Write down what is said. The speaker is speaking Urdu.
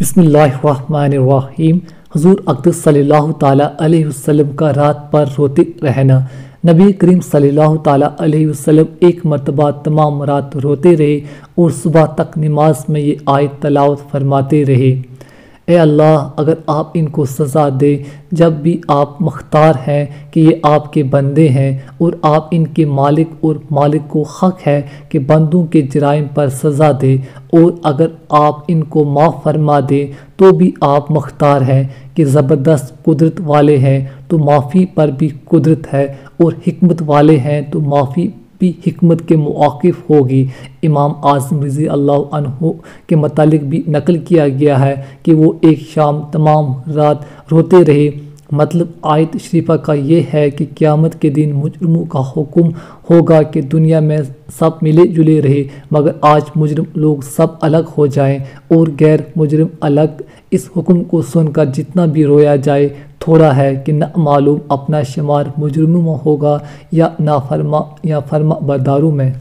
بسم اللہ الرحمن الرحیم۔ حضور اقدس صلی اللہ تعالیٰ علیہ وسلم کا رات پر روتے رہنا۔ نبی کریم صلی اللہ تعالیٰ علیہ وسلم ایک مرتبہ تمام رات روتے رہے اور صبح تک نماز میں یہ آیت تلاوت فرماتے رہے: اے اللہ، اگر آپ ان کو سزا دے جب بھی آپ مختار ہیں کہ یہ آپ کے بندے ہیں، اور آپ ان کے مالک کو حق ہے کہ بندوں کے جرائم پر سزا دے، اور اگر آپ ان کو معاف فرما دے تو بھی آپ مختار ہیں کہ زبردست قدرت والے ہیں تو معافی پر بھی قدرت ہے، اور حکمت والے ہیں تو معافی بھی حکمت کے موقف ہوگی۔ امام اعظم رضی اللہ عنہ کے متعلق بھی نقل کیا گیا ہے کہ وہ ایک شام تمام رات روتے رہے۔ مطلب آیت شریفہ کا یہ ہے کہ قیامت کے دن مجرموں کا حکم ہوگا کہ دنیا میں سب ملے جلے رہے، مگر آج مجرم لوگ سب الگ ہو جائیں اور غیر مجرم الگ۔ اس حکم کو سن کر جتنا بھی رویا جائے تھوڑا ہے کہ نہ معلوم اپنا شمار مجرموں میں ہوگا یا فرما برداروں میں۔